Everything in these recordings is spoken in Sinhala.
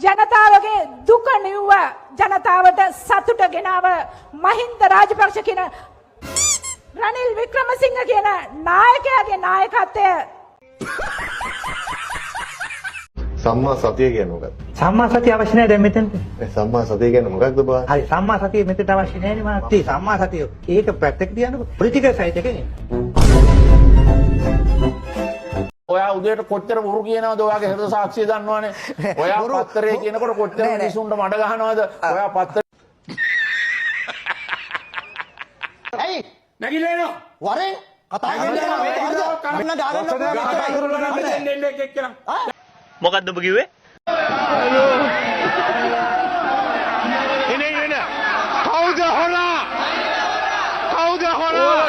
ජනතාවගේ දුක නිව්ව ජනතාවට සතුට ගෙනාව මහින්ද රාජපක්ෂ කියන රනිල් වික්‍රමසිංහ කියන නායකයාගේ නායකත්වය සම්මා සතිය කියන්නේ මොකක්ද? සම්මා සතිය අවශ්‍ය නැහැ දැන් මෙතනට. සම්මා සතිය කියන්නේ මොකක්ද බා? හරි සම්මා සතිය මෙතනට අවශ්‍ය නැහැ නේ මාත්. සම්මා සතිය ඒක පැත්තක තියන්නකො. පොලිටිකල් සයිඩ් එකේ නේ. ඔයා උදේට කොච්චර වුරු කියනවද? ඔයාගේ හෘද සාක්ෂිය දන්නවනේ. ඔයා පත්තරේ කියනකොට කොච්චර මිනිසුන්ට මඩ ගහනවද? ඔයා පත්තරේ ඇයි නැගිලා එනවා. වරෙන් කතා කරන්න මොකද්ද ඔබ කිව්වේ? කවුද හොරා? කවුද හොරා?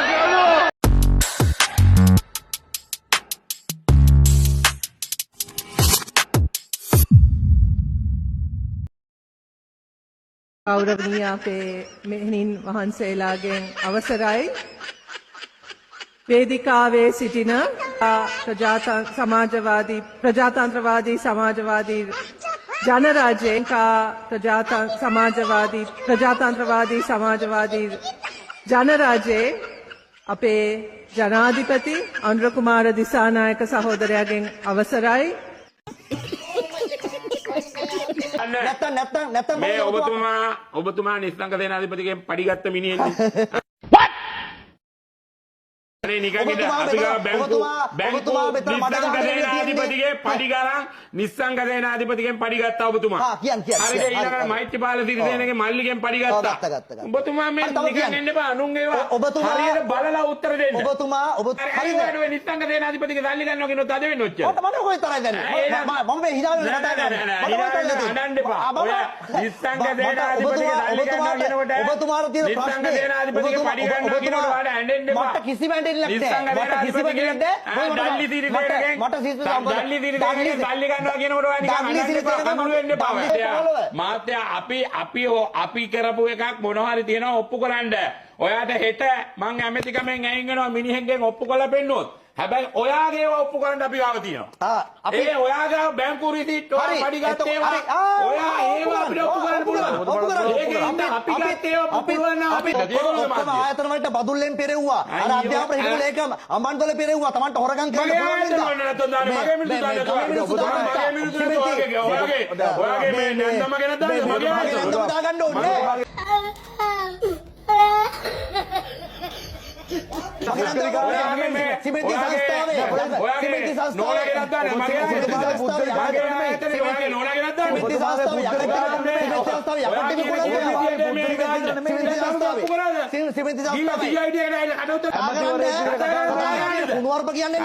ගෞරවනීය අපේ මෙහෙණින් වහන්සේලාගෙන් අවසරයි වේදිකාවේ සිටින ප්‍රජාතන්ත්‍රවාදී සමාජවාදී ජනරාජ්‍යයෙන් ප්‍රජාතන්ත්‍රවාදී සමාජවාදී ජනරාජ්‍යයේ අපේ ජනාධිපති අනුර කුමාර දිසානායක සහෝදරයාගෙන් අවසරයි නැත්තම් මේ ඔබතුමා නිස්සංග සේනාධිපතිගෙන් පඩිගත්ත මිනිහෙන්නේ. නිස්සංග සේනාධිපතිගෙන් පඩිගත්තා ඔබතුමා. ඊළඟට මෛත්‍රීපාල සිරිසේනගේ මල්ලිගෙන් පඩිගත්තා. ඔබතුමා මේ නිකන් එන්න එපා අනුන් ඒවා හරියට බලලා උත්තර දෙන්න. ඔබතුමා හරියට නිස්සංග සේනාධිපතිගේ සල්ලි ගන්නවා කියනොත් අද වෙන්නේ ඔච්චර. මට කොයි තරයි දැන් මම මේ හිතාගෙන කතා කරන්නේ. අඬන්න එපා. ඔය නිස්සංග සේනාධිපතිගේ සල්ලි ගන්නවා කියනකොට ඔබතුමාට තියෙන ප්‍රශ්නේ නිස්සංග සේනාධිපතිගේ පඩි ගන්නවා කියනකොට ඔයාලා ඇඬෙන්න එපා. මට කිසිම ඇඬෙන්නේ නැහැ. අපි කරපු එකක් මොනවා හරි තියෙනවා ඔප්පු කරන්න. ඔයාට හෙට මං ඇමතිකමෙන් ඇයින් වෙනවා මිනිහෙක්ගෙන් ඔප්පු කරලා පෙන්නොත්. හැබැයි ඔයාගේ ඒවා ඔප්පු කරන්න අපි ගාව තියෙනවා. ඒ ඔයාගේ බැංකු රිසිට් ඔයා පඩි ගත්ත ඒවා ඔයා ඒවා අපිට ඔප්පු කරන්න පුළුවන්. ඒකෙන් අපි ගත්ත ඒවා ඔප්පු කරන්න අපි ඔක්කොම ආයතන වලට බදුල්ලෙන් පෙරෙව්වා. අර අධ්‍යාපන හිටපු ලේකම් අම්බන්තොල පෙරෙව්වා. Tamanට හොරගම් කරන්න පුළුවන් නේද? මගේ මිනිස්සු ඔයාගේ මේ නන්දම ගැන දාන්න මගේ නන්දම දාගන්න ඕනේ. සිමෙන්ති සංස්ථාවේ සිමෙන්ති සංස්ථාවේ කුණුවර්ප කියන්නේ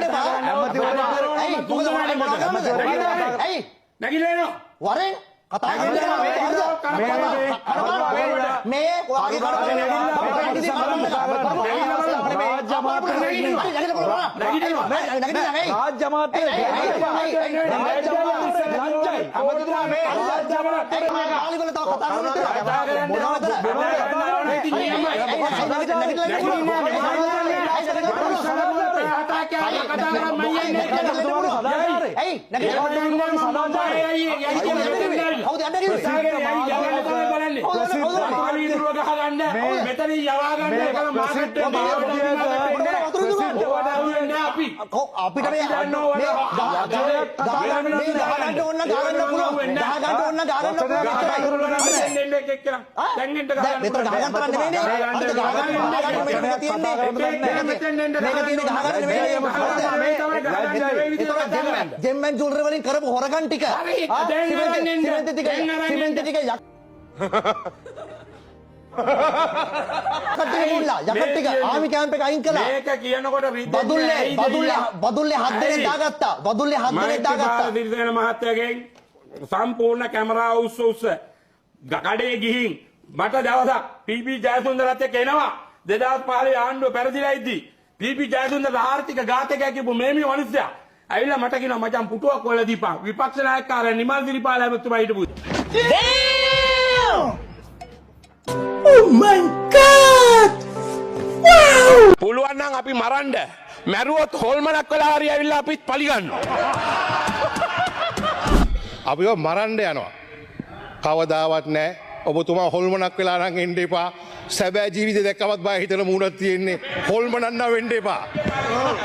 නැගිලා එනවා වරෙන් කතා කරනවා මේ වාගේ අපිට මේ ගන්න ඕන ජෙම්මන් ජුවලරි වලින් කරපු හොරගම් ටික සිමෙන්ති ටික යකටික ආමි කැම්ප් එක අයින් කළා. මේක කියනකොට බදුල්ලේ 7 දෙනෙක් දාගත්තා. බදුල්ලේ 7 දෙනෙක් දාගත්තා. දිරිසේන මහත්තයාගෙන් සම්පූර්ණ කැමරා උස්ස කඩේ ගිහින් මට දවසක් පීපී ජයසුන්දරත් එක්ක එනවා 2005 ආණ්ඩුව පෙරදිලා ඉද්දි පීපී ජයසුන්දර ආර්ථික ඝාතකයා කියපු මේ මිනිස්සයා ඇවිල්ලා මට කියනවා මචං පුටුවක් වල දීපන් විපක්ෂ නායකකාරයා නිමල් දිරිපාල හැමතුමා හිටපු Oh my God! Wow! පුළුවන් නම් අපි මරන්න මැරුවොත් හොල්මනක් වෙලා හරි ඇවිල්ලා අපිත් පලි ගන්නවා. අපිව මරන්න යනවා. කවදාවත් නෑ. ඔබතුමා හොල්මනක් වෙලා නම් එන්න එපා. සැබෑ ජීවිතේ දැක්කවත් බය හිතලා මූණක් තියෙන්නේ. හොල්මනන්න වෙන්න එපා.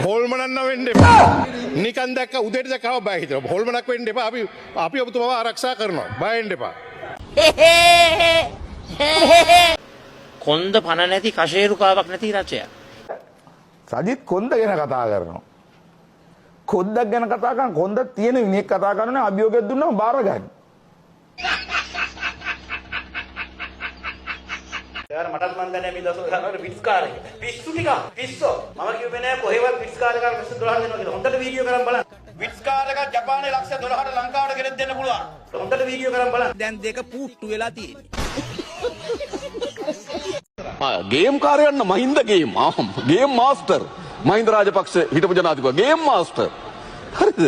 හොල්මනන්න වෙන්න එපා. නිකන් දැක්ක උදේට දැක්කව බය හිතලා. හොල්මනක් වෙන්න එපා. අපි ඔබතුමාව ආරක්ෂා කරනවා. බය වෙන්න එපා. කොන්ද පණ නැති කශේරුකාවක් නැති රචයක්. සජිත් කොන්ද ගැන කතා කරනවා. කොන්දක් ගැන කතා කරන කොන්ද තියෙන විනියක් කතා කරනවා අභියෝගයක් දුන්නම බාර ගන්න. යාර මටත් මන් දන්නේ මේ දවස්වල කරනකොට පිස්කාරය. පිස්සු ටික පිස්සෝ. මම කිව්වේ නෑ කොහෙවත් පිස්කාරය කරලා පිස්සු 12 දෙනවා කියලා. හොඳට වීඩියෝ කරන් බලන්න. පිස්කාරක ජපානයේ ලක්ෂ 12ට ලංකාවට ගෙනෙත් දෙන්න පුළුවන්. හොඳට වීඩියෝ කරන් බලන්න. දැන් දෙක පුට්ටු වෙලා තියෙන්නේ. ගේම් කාරයන්න මහින්ද ගේම් මාස්ටර් මහින්ද රාජපක්ෂ හිටපු ජනාධිපති ගේම් මාස්ටර් හරිද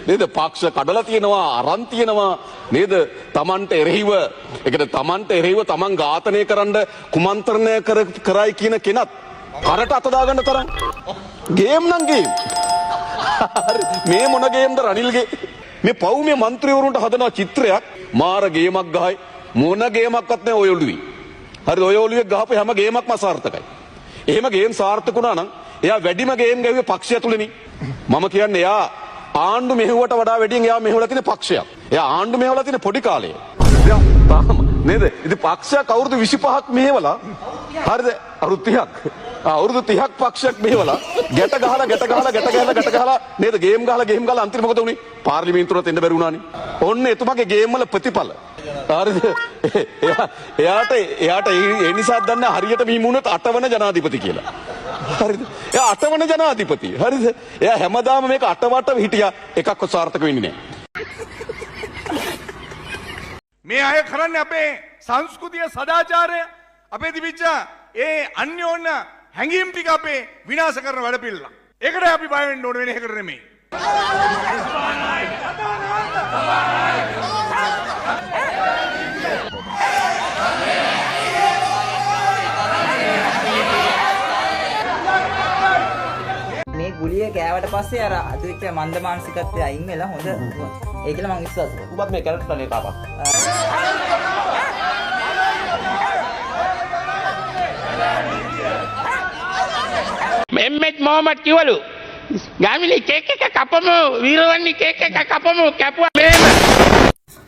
නේද පක්ෂ කඩලා තියෙනවා අරන් තියෙනවා නේද තමන්ට එරෙහිව තමන් ඝාතනය කරන්න කුමන්ත්‍රණය කරයි කියන කෙනත් කරට අත දාගන්න තරම් ගේම් නම් ගේම් මේ මොන ගේම්ද රනිල්ගේ මේ පවුමේ മന്ത്രിවරුන්ට හදන චිත්‍රයක් මාර ගේමක් ගහයි මොන ගේමක්වත් නැහැ ඔය ඔළුවේ හරි ඔය ඔළුවේ ගහපු හැම ගේමක්ම අසාර්ථකයි. එහෙම ගේම් සාර්ථක වුණා නම් එයා වැඩිම ගේම් ගැව්වේ පක්ෂය තුලනේ. මම කියන්නේ එයා ආණ්ඩු මෙහෙව්වට වඩා වැඩියෙන් එයා මෙහෙवला තියෙන පක්ෂයක්. එයා ආණ්ඩු මෙහෙवला තියෙන පොඩි කාලේ. තාම නේද? ඉතින් පක්ෂයක් අවුරුදු 25ක් මෙහෙवला. හරිද? අවුරුදු 30ක්. අවුරුදු 30ක් පක්ෂයක් මෙහෙवला. ගැට ගහලා නේද? ගේම් ගහලා අන්තිම මොකද උනේ? පාර්ලිමේන්තුවට එන්න බැරි වුණානේ. ඔන්න එතුමාගේ ගේම් වල ප්‍රතිඵල. හරිද? එයාට ඒ නිසා දන්න හරියට මිමුණත් 8 වන ජනාධිපති කියලා. හරිද? එයා 8 වන ජනාධිපති. හරිද? එයා හැමදාම මේක 8 වට හිටියා එකක්වත් සාර්ථක වෙන්නේ නැහැ. මේ අය කරන්නේ අපේ සංස්කෘතිය සදාචාරය අපේ තිබිච්ච ඒ අන්‍යෝන්‍ය හැඟීම් ටික අපේ විනාශ කරන වැඩ පිළිලා. ඒකට අපි බය වෙන්න ඕන වෙන එකට නෙමෙයි. මේ ගුලිය කෑවට පස්සේ අර අතිරික්ත මන්ද මානසිකත්වය අයින් වෙලා හොඳ ඒ කියලා මම විශ්වාස කරනවා. උඹත් මේ කැරට් තනේ කාපක්. මෙම්මෙත් මොහමඩ් කිවලු ගාමිණී කේක් එක කපමු වීරවන්නි කේක් එක කපමු කැපුවා මෙහෙම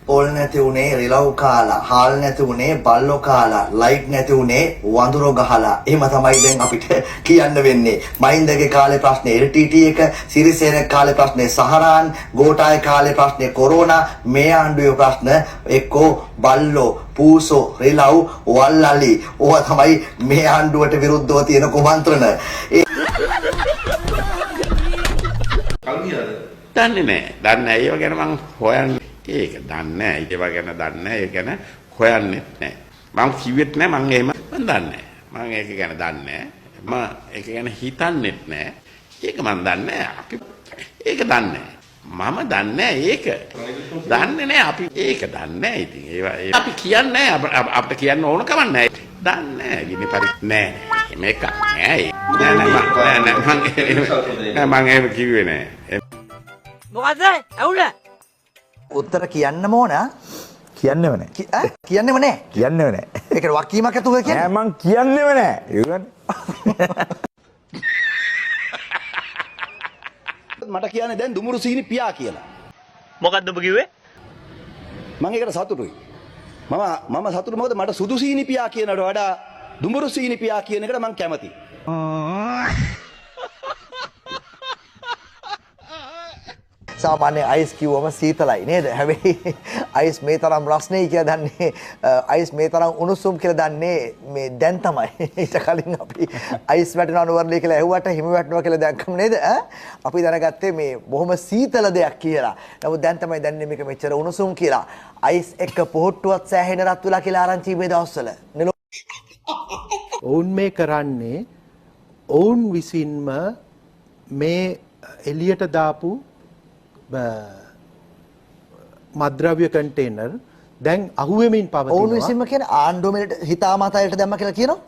පොල් නැති උනේ රිලව් කාලා, හාල් නැති උනේ බල්ලෝ කාලා, ලයිට් නැති උනේ වඳුරෝ ගහලා. එහෙම තමයි දැන් අපිට කියන්න වෙන්නේ. මහින්දගේ කාලේ ප්‍රශ්නේ LTT එක, සිරිසේන කාලේ ප්‍රශ්නේ සහරාන්, ගෝඨාය කාලේ ප්‍රශ්නේ කොරෝනා, මේ ආණ්ඩුවේ ප්‍රශ්න එක්කෝ බල්ලෝ, පූසෝ, රිලව්, වල්ලලි. ඕවා තමයි මේ ආණ්ඩුවට විරුද්ධව තියෙන කුමන්ත්‍රණ. දන්නේ නැහැ ඒව ගැන මං හොයන්නේ ඒක දන්නේ නැහැ ඒව ගැන දන්නේ නැහැ ඒ ගැන හොයන්නෙත් නැහැ මං කිව්වෙත් නැහැ මං එහෙම මං දන්නේ නැහැ මං ඒක ගැන දන්නේ නැහැ මම ඒක ගැන හිතන්නෙත් නැහැ ඒක මං දන්නේ නැහැ අපි ඒක දන්නේ නැහැ මම දන්නේ නැහැ ඒක දන්නේ නැහැ අපි ඒක දන්නේ නැහැ ඉතින් ඒවා අපි කියන්නේ නැහැ අපිට කියන්න ඕන කමක් නැහැ දන්නේ නැහැ ගිනි පරි නැහැ මේක නෑ මං එහෙම කිව්වේ නැහැ මොකද? ඇවුල? උත්තර කියන්නම ඕන. කියන්නේම නැහැ. කියන්නේම නැහැ. කියන්නේම නැහැ. ඒකට වක්කීමක් ඇතුව කියන්නේ. නෑ මං කියන්නේම නැහැ. මට කියන්නේ දැන් දුමුරු සීනි පියා කියලා. මොකද්ද ඔබ කිව්වේ? මම ඒකට සතුටුයි. මම සතුටු මොකද මට සුදු සීනි පියා කියනකට වඩා දුමුරු සීනි පියා කියන එකට මම කැමතියි. සාමාන්‍ය අයිස් කිව්වම සීතලයි නේද? හැබැයි අයිස් මේ තරම් රස්නේ කියලා දන්නේ අයිස් මේ තරම් උණුසුම් කියලා දන්නේ මේ දැන් තමයි. ඊට කලින් අපි අයිස් වැටෙනවා නුවරලී කියලා ඇහුවට හිම වැටෙනවා කියලා දැක්කම නේද? අපි දැනගත්තේ මේ බොහොම සීතල දෙයක් කියලා. නමුත් දැන් තමයි දන්නේ මේක මෙච්චර උණුසුම් කියලා. අයිස් එක්ක පොහට්ටුවත් සෑහෙන රත් වෙලා කියලා ආරංචි මේ දවස්වල. ඔවුන් මේ කරන්නේ ඔවුන් විසින්ම මේ එළියට දාපු මද්‍රව්‍ය කන්ටේනර් දැන් අහුවෙමින් පවතිනවා. ඔවුන් විසින්ම කියන ආණ්ඩුවෙට හිතාමතායට දැම්ම කියලා කියනවා.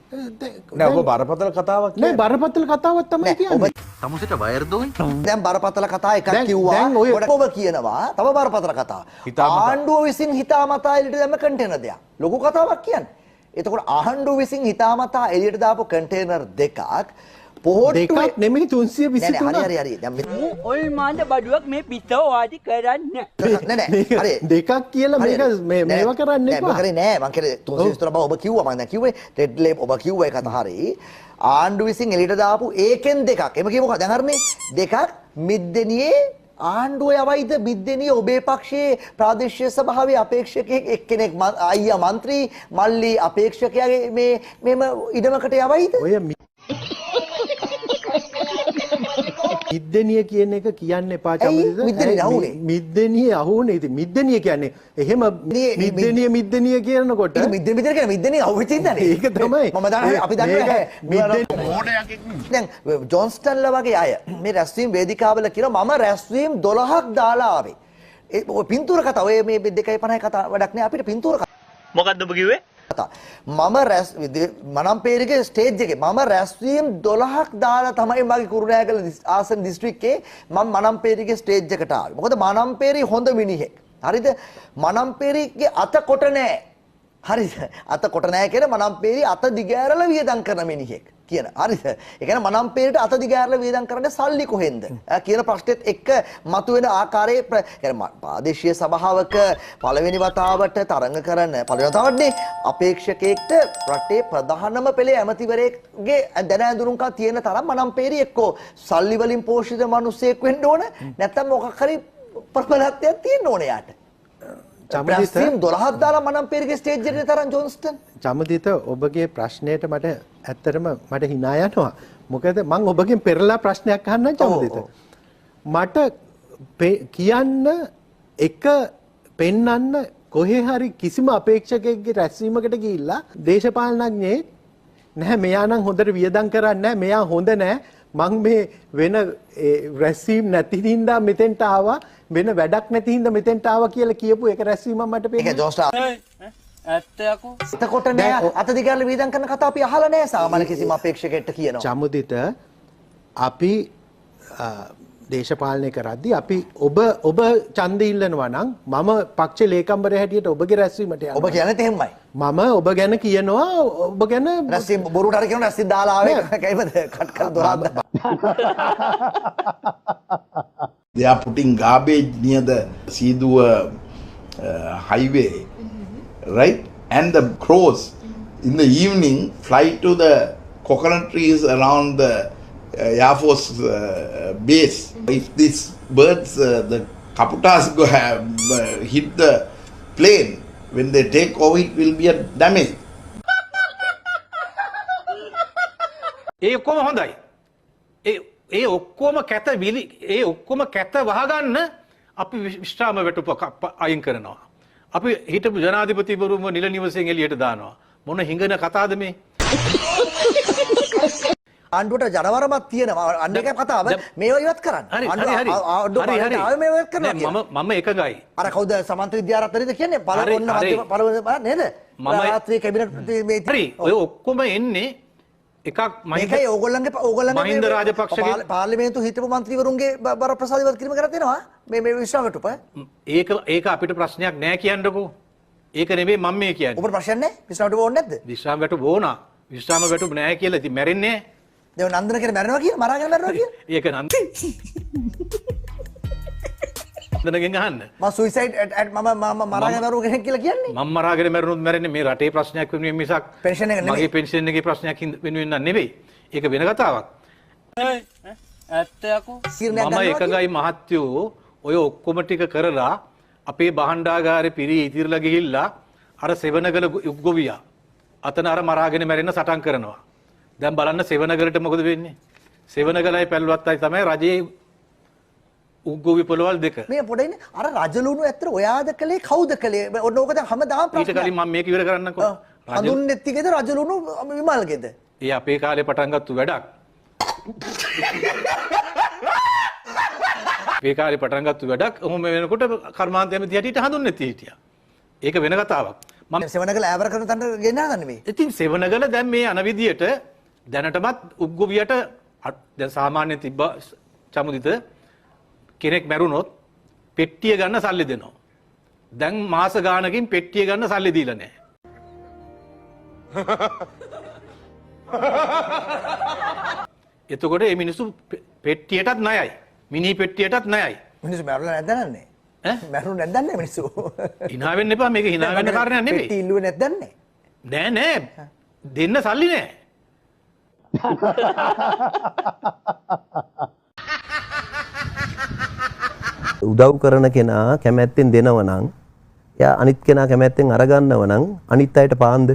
නෑ ඔබ බරපතල කතාවක් නෑ බරපතල කතාවක් තමයි කියන්නේ. තමුසෙට වයර්දෝයි. දැන් බරපතල කතා එකක් කිව්වා. ගොඩක් ඔබ කියනවා තව බරපතල කතා. ආණ්ඩුව විසින් හිතාමතා එළියට දැම්ම කන්ටේනර් දෙයක්. ලොකු කතාවක් කියන්නේ. එතකොට ආණ්ඩුව විසින් හිතාමතා එළියට දාපු කන්ටේනර් දෙකක් පොහොට්ටුවේ දෙකක් නෙමෙයි 323. හරි. දැන් ඔල් මාන්න බඩුවක් මේ පිටව වාඩි කරන්නේ. නෑ හරි. දෙකක් කියලා මේක මේවා කරන්න එපා. නෑ නෑ මං කියන්නේ 323 බව ඔබ කිව්වා මං දැන් කිව්වේ රෙඩ් ලේබ් ඔබ කිව්වා ඒක හරි. ආණ්ඩුව විසින් එළියට දාපු ඒකෙන් දෙකක්. එම කියමුකෝ දැන් හරිනේ. දෙකක් මිද්දෙනියේ ආණ්ඩුව යවයිද මිද්දෙනියේ ඔබේ පක්ෂයේ ප්‍රාදේශීය සභාවේ අපේක්ෂකයෙක් එක්කෙනෙක් අයියා മന്ത്രി මල්ලි අපේක්ෂකයාගේ මේ මෙම ඉඩමකට යවයිද? ඔය මිද්දෙනිය කියන එක කියන්න එපා චමදිත. මිද්දෙනිය අහුනේ. ඉතින් මිද්දෙනිය කියන්නේ එහෙම මිද්දෙනිය කියනකොට මිද්දෙනිය කියන්නේ මිද්දෙනිය අහුවෙච්ච ඉඳනේ. ඒක තමයි. මම දන්නේ අපි දන්නේ දැන් ජොන්ස්ටන්ලා වගේ අය මේ රැස්වීම වේදිකාවල කියනවා මම රැස්වීම 12ක් දාලා ආවේ. ඒ පින්තූර කතා ඔය මේ 2.50 කතා වැඩක් නෑ අපිට පින්තූර කතා. මොකද්ද ඔබ කිව්වේ? මම මනම්පේරිගේ ස්ටේජ් එකේ මම රැස්වීම් 12ක් දාලා තමයි මගේ කුරුණෑගල ආසන දිස්ත්‍රික්කේ මම මනම්පේරිගේ ස්ටේජ් එකට ආවේ. මොකද මනම්පේරි හොඳ මිනිහෙක්. හරිද? මනම්පේරිගේ අත කොට නෑ. හරිද? අත කොට නෑ කියන මනම්පේරි අත දිගෑරලා වියදම් කරන මිනිහෙක් කියන. හරිද? ඒ කියන්නේ මනම්පේරිට අත දිගෑරලා වියදම් කරන්න සල්ලි කොහෙන්ද? කියන ප්‍රශ්නෙත් එක්ක මතුවෙන ආකාරයේ කියන්නේ ප්‍රාදේශීය සභාවක පළවෙනි වතාවට තරඟ කරන පළවෙනි වතාවටනේ අපේක්ෂකයෙක්ට රටේ ප්‍රධානම පෙළේ ඇමතිවරයෙක්ගේ දැන ඇඳුනුම්කම් තියෙන තරම් මනම්පේරි එක්කෝ සල්ලි වලින් පෝෂිත මිනිසෙක් වෙන්න ඕන. නැත්නම් මොකක් හරි ප්‍රබලත්වයක් තියෙන්න ඕන යාට. චමදිත 12ක් දාලා මනම්පේරිගේ ස්ටේජ් එකේ තරම් ජොන්ස්ටන්. චමදිත ඔබගේ ප්‍රශ්නයට මට ඇත්තටම මට hina යනවා. මොකද මම ඔබගෙන් පෙරලා ප්‍රශ්නයක් අහන්නම් චමදිත. මට කියන්න එක පෙන්නන්න කොහේ හරි කිසිම අපේක්ෂකයෙක්ගේ රැස්වීමකට ගිහිල්ලා දේශපාලනඥයෙක් නැහැ මෙයා නම් හොඳට වියදම් කරන්නේ නැහැ මෙයා හොඳ නැහැ මං මේ වෙන රැස්වීම් නැති හින්දා මෙතෙන්ට ආවා වෙන වැඩක් නැති හින්දා මෙතෙන්ට ආවා කියලා කියපු එක රැස්වීමක් මට පේනවා. ඒක ජෝස්ටා ඇත්තයකෝ. එතකොට නෑ අත දිගාරලා වියදම් කරන කතා අපි අහලා නෑ සාමාන්‍ය කිසිම අපේක්ෂකයෙක්ට කියනවා. චමුදිත අපි දේශපාලනය කරද්දී අපි ඔබ ඡන්ද ඉල්ලනවා නම් මම පක්ෂ ලේකම්වරයා හැටියට ඔබගේ රැස්වීමට යනවා. ඔබ කියන්නේත් එහෙමයි. මම ඔබ ගැන කියනවා ඔබ ගැන රැස්වීම බොරුට හරි කියනවා රැස්වීම දාලා ආවේ කයිමද කට් කර දොරක්. They are putting garbage near the Sidua highway, right? And the crows in the evening fly to the coconut trees around the Air Force base. If these birds, the kaputas go have hit the plane, when they take over, it will be a damage. ඒ ඔක්කොම හොඳයි. ඒ ඔක්කොම කැත විලි ඒ ඔක්කොම කැත වහගන්න අපි විශ්‍රාම වැටුප අයින් කරනවා. අපි හිටපු ජනාධිපතිවරුම නිල නිවසෙන් එළියට දානවා. මොන හිඟන කතාවද මේ? ආණ්ඩුවට ජනවරමක් තියෙනවා. අන්න එක කතාව මේවා ඉවත් කරන්න. හරි. මේවා ඉවත් කරනවා. මම එකගයි. අර කවුද සමන්ත විද්‍යාරත්නේද කියන්නේ? පළවෙනි නේද? රාත්‍රී කැබිනට් මේ හරි. ඔය ඔක්කොම එන්නේ එකක් මේකයි ඕගොල්ලන්ගේ මහින්ද රාජපක්ෂගේ පාර්ලිමේන්තු හිටපු මන්ත්‍රීවරුන්ගේ බරප්‍රසාද ඉවත් කිරීම කරලා තියෙනවා. මේ විශ්වාසටුප. ඒක අපිට ප්‍රශ්නයක් නෑ කියන්නකෝ. ඒක නෙමෙයි මම මේ කියන්නේ. ඔබට ප්‍රශ්නයක් නෑ? විශ්‍රාමයට ඕනේ නැද්ද? විශ්‍රාම වැටුප ඕනා. විශ්‍රාම වැටුප නෑ කියලා ඉතින් මැරෙන්නේ නෑ. දැන් නන්දන කියන මැරෙනවා කියලා මරාගෙන මැරෙනවා කියලා. ඒක නන්ද. නන්දනගෙන් අහන්න. මම සුයිසයිඩ් මම මරාගෙන මැරුව කෙනෙක් කියලා කියන්නේ. මම මරාගෙන මැරුණොත් මැරෙන්නේ මේ රටේ ප්‍රශ්නයක් වෙනුවෙන් මිසක් පෙන්ෂන් එක නෙමෙයි. මගේ පෙන්ෂන් එකේ ප්‍රශ්නයක් වෙනුවෙන් නෙවෙයි. ඒක වෙන කතාවක්. ඇත්තයකෝ. මම එකගයි මහත්තයෝ ඔය ඔක්කොම ටික කරලා අපේ භාණ්ඩාගාරේ පිරී ඉතිරලා ගිහිල්ලා අර සෙවනගල ගොවියා අතන අර මරාගෙන මැරෙන්න සටන් කරනවා. දැන් බලන්න සෙවනගලට මොකද වෙන්නේ? සෙවනගලයි පැල්වත්තයි තමයි රජයේ උග්ගොවි පොළවල් දෙක. මේ පොඩිනේ අර රජලුණු ඇත්තට ඔයාද කලේ කවුද කලේ? ඔන්න ඕක දැන් හැමදාම ප්‍රශ්න. ඊට කලින් මම මේක ඉවර කරන්නකෝ. හඳුන්නෙත්තිගේද රජලුණු විමල්ගේද? ඒ අපේ කාලේ පටන් ගත්තු වැඩක්. අපේ කාලේ පටන් ගත්තු වැඩක්. ඔහොම වෙනකොට කර්මාන්ත ඇමති හැටියට හඳුන්නෙත්ති හිටියා. ඒක වෙන කතාවක්. මම සෙවණගල ඈවර කරන තැනට ගෙන්නගන්න මේ. ඉතින් සෙවණගල දැන් මේ අන විදියට දැනටමත් උග්ගොවියට දැන් සාමාන්‍ය තිබ්බ චමුදිත කෙනෙක් මැරුණොත් පෙට්ටිය ගන්න සල්ලි දෙනවා. දැන් මාස ගානකින් පෙට්ටිය ගන්න සල්ලි දීලා නැහැ. එතකොට මේ මිනිස්සු පෙට්ටියටත් ණයයි. මිනි පෙට්ටියටත් ණයයි. මිනිස්සු මැරුණා නැද්ද දන්නේ? මැරුණා නැද්ද දන්නේ මිනිස්සු? hina වෙන්න එපා මේක hina වෙන්න කාරණයක් නෙමෙයි. පෙට්ටි ඉල්ලුවේ නැද්ද දන්නේ? නෑ දෙන්න සල්ලි නෑ. උදව් කරන කෙනා කැමැත්තෙන් දෙනව නම් එයා අනිත් කෙනා කැමැත්තෙන් අරගන්නව නම් අනිත් අයට පාන්ද?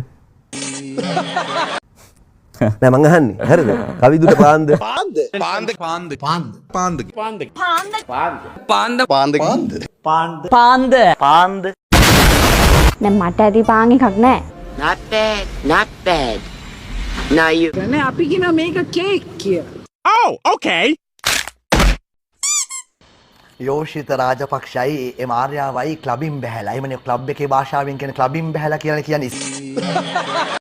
නෑ මං අහන්නේ. හරිද? කවිදුට පාන්ද? පාන්ද පාන්ද පාන්ද පාන්ද පාන්ද පාන්ද පාන්ද පාන්ද පාන්ද පාන්ද දැන් මට ඇති පාන් එකක් නෑ. not bad now you දැන් අපි කියන මේක කේක් කියලා. oh okay යෝෂිත රාජපක්ෂයි එම ආර්යාවයි ක්ලබින් බැහැලා. එමනේ ක්ලබ් එකේ භාෂාවෙන් කියන ක්ලබින් බැහැලා කියලා කියන්නේ.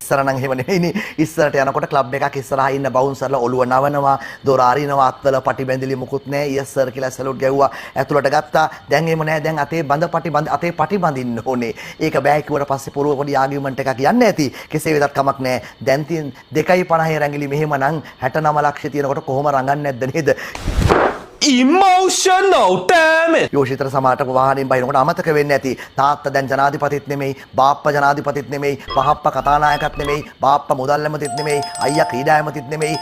ඉස්සර නම් එහෙම නෙවෙයිනේ. ඉස්සරට යනකොට ක්ලබ් එකක් ඉස්සරහා ඉන්න බවුන්සර්ලා ඔළුව නවනවා, දොර අරිනවා, අත්වල පටි බැඳිලි මුකුත් නැහැ. යස්සර් කියලා සලූට් ගැව්වා. ඇතුළට ගත්තා. දැන් එහෙම නැහැ. දැන් අතේ අතේ පටි බඳින්න ඕනේ. ඒක බෑ කිව්වට පස්සේ පොළොව පොඩි ආගියුමන්ට් එකක් යන්නේ නැති. කෙසේ වෙතත් කමක් නැහැ. දැන් තියෙන 2.50 රැඟිලි මෙහෙම නම් 69 ලක්ෂ තියෙනකොට කොහොම රඟන්නේ නැද්ද නේද? emotional damn it. යෝෂිතර සමාජයට වාහනයෙන් බහිනකොට අමතක වෙන්නේ නැති. තාත්තා දැන් ජනාධිපතිත් නෙමෙයි, බාප්පා ජනාධිපතිත් නෙමෙයි, පහප්පා කතානායකත් නෙමෙයි, බාප්පා මුදල් ඇමතිත් නෙමෙයි, අයියා ක්‍රීඩා ඇමතිත් නෙමෙයි.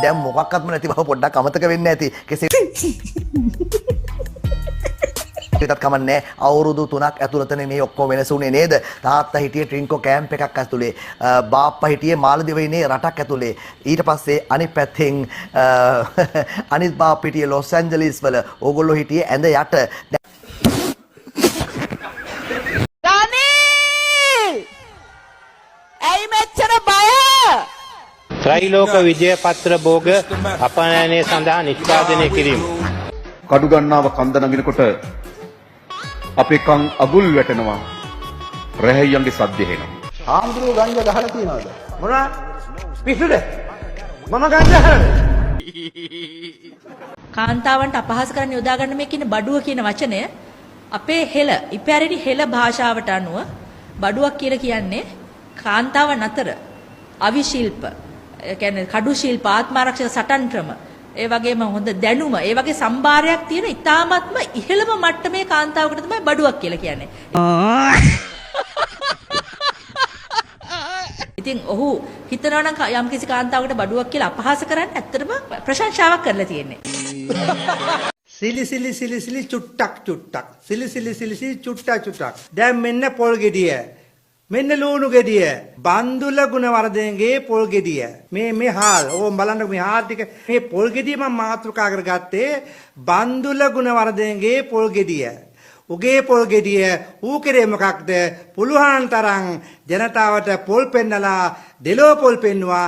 දැන් මොකක්වත්ම නැති බව පොඩ්ඩක් අමතක වෙන්නේ නැති. කෙසේ ඒකත් කමන්නේ අවුරුදු 3ක් ඇතුළතනේ මේ ඔක්කොම වෙනස උනේ නේද? තාත්තා හිටියේ ට්‍රින්කෝ කැම්ප් එකක් ඇතුලේ. බාප්පා හිටියේ මාලදිවයිනේ රටක් ඇතුලේ. ඊට පස්සේ අනිත් පැත්තෙන් අනිත් බාප්පා හිටියේ ලොස් ඇන්ජලිස් වල. ඕගොල්ලෝ හිටියේ ඇඳ යට. ඇයි මෙච්චර බය? ත්‍රිලෝක විජය පත්‍ර භෝග අපනයනය සඳහා නිෂ්පාදනය කිරීම. කඩු ගන්නාව කන්ද නගිනකොට අපේ කන් අගුල් වැටෙනවා. රැහැයියන්ගේ සද්ද එනවා. ආම්දුරු ගංජා ගහලා තියනවාද? මොනවා? පිස්සුද? මම ගංජා ගහන්නේ. කාන්තාවන්ට අපහාස කරන්න යොදා ගන්න මේ කියන බඩුව කියන වචනය අපේ හෙළ ඉපැරණි හෙළ භාෂාවට අනුව බඩුවක් කියලා කියන්නේ කාන්තාවන් අතර අවිශිල්ප, ඒ කියන්නේ කඩු ශිල්ප, ආත්මාරක්ෂක සටන් ක්‍රම, ඒ වගේම හොඳ දැනුම, ඒ වගේ සම්භාරයක් තියෙන ඉතාමත්ම ඉහළම මට්ටමේ කාන්තාවකට තමයි බඩුවක් කියලා කියන්නේ. ඉතින් ඔහු හිතනවා නම් යම්කිසි කාන්තාවකට බඩුවක් කියලා අපහාස කරන්න ඇත්තටම ප්‍රශංසාවක් කරලා තියෙන්නේ. සිලි චුට්ටක්. සිලි චුට්ටක්. දැන් මෙන්න පොල් ගෙඩිය. මෙන්න ලුණු ගෙඩිය. බන්දුල ගුණවර්ධනගේ පොල් ගෙඩිය. මේ හාල්. ඕම් බලන්න මේ හාල් ටික. මේ පොල් ගෙඩිය මම මාතෘකා කරගත්තේ බන්දුල ගුණවර්ධනගේ පොල් ගෙඩිය. උගේ පොල් ගෙඩිය ඌ කෙරේ මොකක්ද? පුළුවන් තරම් ජනතාවට පොල් පෙන්නලා දෙලෝ පොල් පෙන්නවා.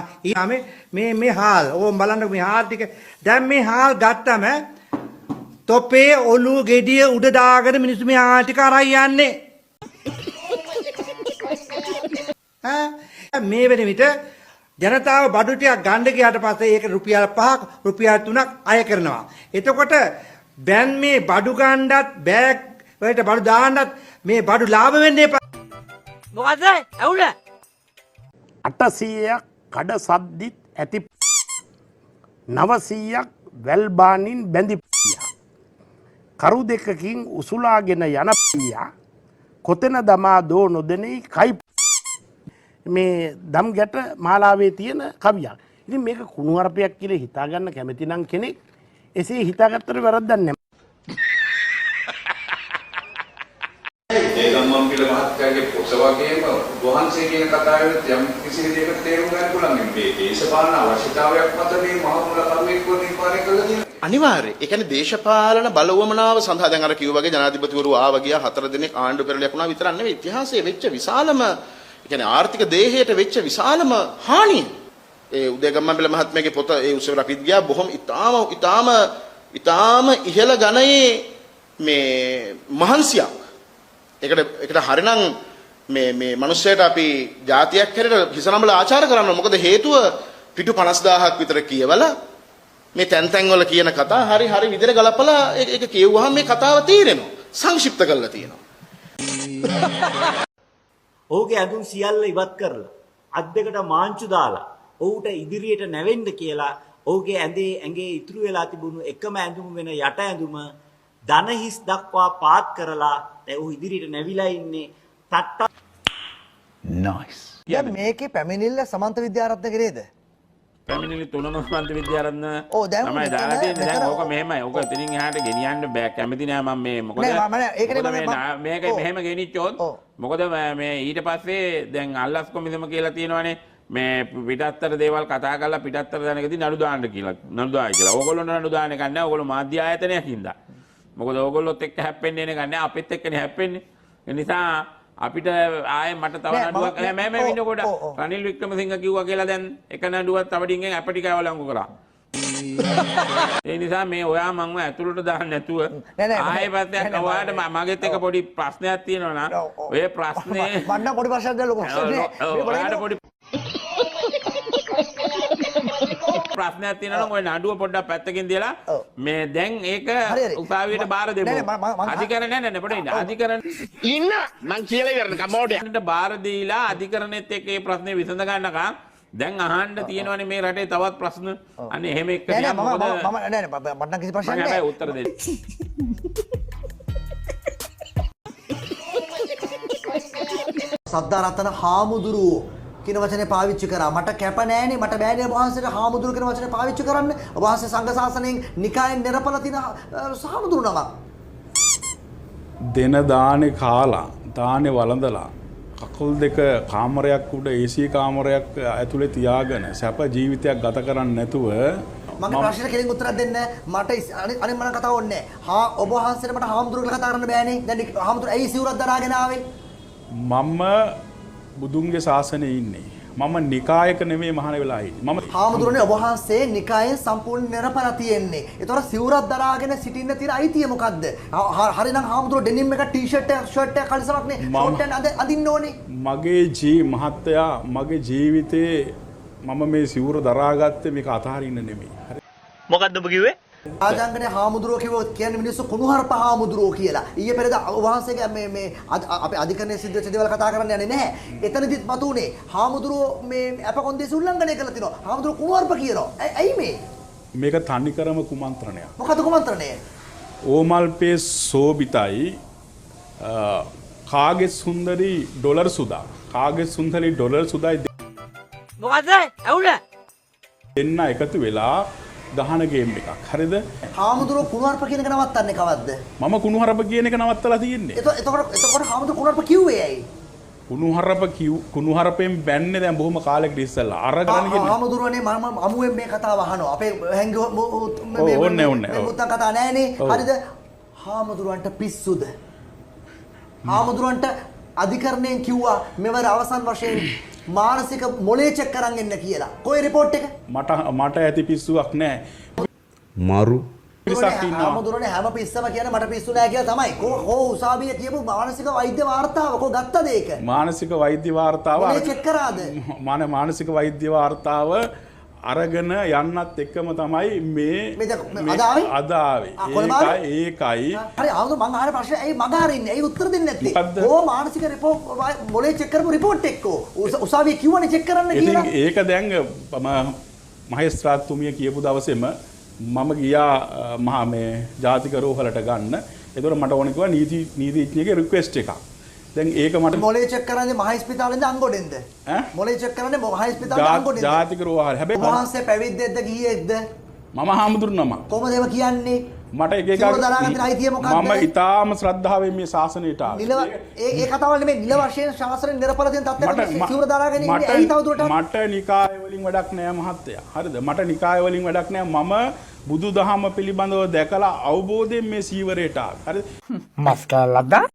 මේ හාල්. ඕම් බලන්න මේ හාල් ටික. දැන් මේ හාල් ගත්තම තොපේ ඔලු ගෙඩිය උඩ දාගෙන මිනිස්සු මේ හාල් ටික අරන් යන්නේ. මේ වෙන විට ජනතාව බඩු ටිකක් ගන්න ගියාට පස්සේ ඒක රුපියල් 5ක් රුපියල් 3ක් අය කරනවා. එතකොට දැන් මේ බඩු ගන්නත් බෑග් වලට බඩු දාන්නත් මේ බඩු ලාභ වෙන්නේ එපා. මොකද ඇවුල 800ක් කඩ සද්දිත් ඇති 900ක් වැල්බානින් බැඳි කරු දෙකකින් උසුලාගෙන යන පියා කොතන දමා දෝ නොදෙනී කයි මේ දම් ගැට මාලාවේ තියෙන කවියක්. ඉතින් මේක කුණුවරපයක් කියලා හිතාගන්න කැමති නම් කෙනෙක් එසේ හිතාගත්තට වැරද්දක් නැහැ. ඒගම්මන් පිළ මහත්තයාගේ පොත වගේම වහන්සේ කියන කතාවෙත් යම් කිසි විදිහකට තේරුම් ගන්න පුළුවන් මේ දේශපාලන අවශ්‍යතාවයක් මත මේ මහමුල කරුවෙක් නිර්මාණය කළා කියන අනිවාර්යයෙන්. ඒ කියන්නේ දේශපාලන බලවමනාව සඳහා දැන් අර කිව්වා වගේ ජනාධිපතිවරු ආවා ගියා 4 දිනක් ආණ්ඩු පෙරළියක් වුණා විතරක් නෙවෙයි ඉතිහාසයේ වෙච්ච විශාලම කියන්නේ ආර්ථික දේහයට වෙච්ච විශාලම හානිය. ඒ උදේගම්මන්පිල මහත්මයාගේ පොත ඒ උසවලා පිට ගියා බොහොම ඊටාම ඉහළ ගණයේ මේ මහන්සියක්. ඒකට හරිනම් මේ මිනිස්සයාට අපි જાතියක් හැරෙට හිසනම්බල ආචාර කරනවා. මොකද හේතුව පිටු 50000ක් විතර කියවලා මේ තැන් වල කියන කතා හරි විදිහට ගලපලා ඒක කියවුවාම මේ කතාව තේරෙනවා. සංක්ෂිප්ත කරලා තියෙනවා. ඔහුගේ ඇඳුම් සියල්ල ඉවත් කරලා අත් දෙකට මාංචු දාලා ඔහුට ඉදිරියට නැවෙන්න කියලා ඔහුගේ ඇඟේ ඉතුරු වෙලා තිබුණු එකම ඇඳුම වෙන යට ඇඳුම දන හිස් දක්වා පාත් කරලා දැන් ඔහු ඉදිරියට නැවිලා ඉන්නේ තට්ට. නයිස්. දැන් මේකේ පැමිණිල්ල සමන්ත විද්‍යාරත්න කරේද? පැමිණිලි තුනම සමන්ත විද්‍යාරත්න දැන් තමයි දාලා තියෙන්නේ. දැන් ඕක මෙහෙමයි. ඕක එතනින් එහාට ගෙනියන්න බෑ. කැමති නෑ මම මේ මොකද මේක මෙහෙම ගෙනිච්චොත් මොකද මේ ඊට පස්සේ දැන් අල්ලස් කොමිසම කියලා තියෙනවානේ මේ පිටත්තර දේවල් කතා කරලා පිටත්තර දැනකදී නඩු දාන්න කියලා. නඩු දායි කියලා. ඕගොල්ලෝ නඩු දාන්න එක නෑ. ඕගොල්ලෝ මාධ්‍ය ආයතනයක් හින්දා. මොකද ඕගොල්ලොත් එක්ක හැප්පෙන්නේ නෑ. අපිත් එක්කනේ හැප්පෙන්නේ. ඒ නිසා අපිට ආයේ මට තව නඩුවක් මම ඉන්නකොට රනිල් වික්‍රමසිංහ කිව්වා කියලා දැන් එක නඩුවක් තව ඩිංගෙන් අපටි කවලංගු කරා. ඒ නිසා මේ ඔයා මංව ඇතුළට දාන්න නැතුව ආයේ පස්සේ ඔයාට මගෙත් එක පොඩි ප්‍රශ්නයක් තියෙනවා නම් ඔය ප්‍රශ්නේ මන්න පොඩි ප්‍රශ්නයක් දැන් ලොකු ඔයාට පොඩි ප්‍රශ්නයක් තියෙනවා නම් ඔය නඩුව පොඩ්ඩක් පැත්තකින් දාලා මේ දැන් ඒක උසාවියට බාර දෙමු. අධිකරණ නෑ පොඩ්ඩක් ඉන්න. අධිකරණ ඉන්න මං කියලා ඉවරන කමෝඩේ. බාර දීලා අධිකරණෙත් එක්ක මේ ප්‍රශ්නේ විසඳ ගන්නකම් දැන් අහන්න තියෙනවනේ මේ රටේ තවත් ප්‍රශ්න. අනේ එහෙම එක්ක නෑ මම මට කිසි ප්‍රශ්නයක් නෑ. හැබැයි උත්තර දෙන්න. සද්ධාරත්න හාමුදුරුවෝ කියන වචනේ පාවිච්චි කරා. මට කැප නෑනේ මට බෑනේ ඔබ වහන්සේට හාමුදුරුවෝ කියන වචනේ පාවිච්චි කරන්න. ඔබ වහන්සේ සංඝ ශාසනයෙන් නිකායෙන් නිරපලා තියෙන හාමුදුරුවෝ නමක්. දෙන දානේ කාලා දානේ වළඳලා කකුල් දෙක කාමරයක් උඩ AC කාමරයක් ඇතුලේ තියාගෙන සැප ජීවිතයක් ගත කරන්නේ නැතුව මගේ ප්‍රශ්නෙට කෙලින් උත්තරයක් දෙන්න මට අනේ මම කතාව ඕනේ නෑ. ඔබ වහන්සේට මට හාමුදුරුවෝ කියලා කතා කරන්න බෑනේ. දැන් හාමුදුරුවෝ ඇයි සිවුරක් දරාගෙන ආවේ? මම බුදුන්ගේ ශාසනයේ ඉන්නේ. මම නිකායක නෙමෙයි මහාන වෙලා ඉන්නේ. මම හාමුදුරනේ ඔබ වහන්සේ නිකායෙන් සම්පූර්ණ නිරපලා තියෙන්නේ. ඒතොර සිවුරක් දරාගෙන සිටින්න තියෙන අයිතිය මොකද්ද? හරිනම් හාමුදුරුවෝ ඩෙනිම් එක ටී-ෂර්ට් එක ෂර්ට් එක කලිසමක් නේ ෂෝට් එක අඳින්න ඕනේ. මගේ මහත්තයා මගේ ජීවිතේ මම මේ සිවුර දරාගත්තේ මේක අතහරින්න නෙමෙයි. හරි. මොකද්ද ඔබ කිව්වේ? ආජංගනේ හාමුදුරුවෝ කිව්වොත් කියන්නේ මිනිස්සු කුණුහරුප හාමුදුරුවෝ කියලා. ඊයේ පෙරේද වහන්සේගේ මේ අපේ අධිකරණයේ සිද්ධ වෙච්ච දේවල් කතා කරන්න යන්නේ නැහැ. එතනදිත් මතුනේ හාමුදුරුවෝ මේ අපකොන්දේසි උල්ලංඝනය කළා තිනවා. හාමුදුරුවෝ කුණුහරුප කියනවා. ඇයි මේ? මේක තනිකරම කුමන්ත්‍රණයක්. මොකද කුමන්ත්‍රණය? ඕමල්පේ සෝබිතයි කාගේ සුන්දරි ඩොලර් සුදා. කාගේ සුන්දරි ඩොලර් සුදායි මොකද? ඇවුල? දෙන්න එකතු වෙලා ගහන ගේම් එකක්. හරිද? හාමුදුරුවෝ කුණුහරුප කියන එක නවත්තන්නේ කවද්ද? මම කුණුහරුප කියන එක නවත්තලා තියෙන්නේ. එතකොට හාමුදුරුවෝ කුණුහරුප කිව්වේ ඇයි? කුණුහරුපෙන් බැන්නේ දැන් බොහොම කාලෙකට ඉස්සෙල්ලා. අරගෙන ගිහින් හාමුදුරුවනේ මම අමුවෙන් මේ කතාව අහනවා. අපේ හැංගුව ඕනේ. මුත්තන් කතා නෑනේ. හරිද? හාමුදුරුවන්ට පිස්සුද? හාමුදුරුවන්ට අධිකරණයෙන් කිව්වා මෙවර අවසන් වශයෙන් මානසික මොලේ චෙක් කරන් එන්න කියලා. කොයි රිපෝට් එක? මට ඇති පිස්සුවක් නෑ. මරු පිස්සක් ඉන්නවා. හාමුදුරුවනේ හැම පිස්සම කියන්නේ මට පිස්සු නෑ කියලා තමයි. කොහොම උසාවියේ කියපු මානසික වෛද්‍ය වාර්තාව කො ගත්තද ඒක? මානසික වෛද්‍ය වාර්තාව මොලේ චෙක් කරාද? මානසික වෛද්‍ය වාර්තාව අරගෙන යන්නත් එක්කම තමයි මේ අද ආවේ. ඒකයි. හරි ආවද මං අහන ප්‍රශ්නේ ඇයි මග හරින්නේ? ඇයි උත්තර දෙන්නේ නැත්තේ? ඕ මානසික රිපෝට් මොලේ චෙක් කරපු රිපෝට් එක්කෝ. උසාවියේ කිව්වනේ චෙක් කරන්න කියලා. ඉතින් ඒක දැන් මහේස්ත්‍රාත්තුමිය කියපු දවසේම මම ගියා මහා මේ ජාතික රෝහලට ගන්න. ඒතකොට මට ඕන කිව්වා නීතිඥයෙක්ගේ රික්වෙස්ට් එකක්. දැන් ඒක මට මොලේ චෙක් කරන්නේ මහා ස්පිතාලෙන්ද අංගොඩෙන්ද? මොලේ චෙක් කරන්නේ මහා ස්පිතාලෙන්ද අංගොඩෙන්ද? ජාතික රෝහල. හැබැයි වහන්සේ පැවිද්දෙක්ද ගිහියෙක්ද? මම හාමුදුරු නමක්. කොහොමද ඒව කියන්නේ? මට එක මම ඉතාම ශ්‍රද්ධාවෙන් මේ ශාසනයට ආවා. ඒ කතාවල් නෙමෙයි නිල වශයෙන් ශාසනයෙන් නිරපල තියෙන තත්ත්වයක සිවුර දරාගෙන ඉන්නේ ඇයි තවදුරටත්? මට නිකාය වලින් වැඩක් නෑ මහත්තයා. හරිද? මට නිකාය වලින් වැඩක් නෑ. මම බුදුදහම පිළිබඳව දැකලා අවබෝධයෙන් මේ සීවරයට ආවා. හරිද? මස් කෑල්ලක්ද?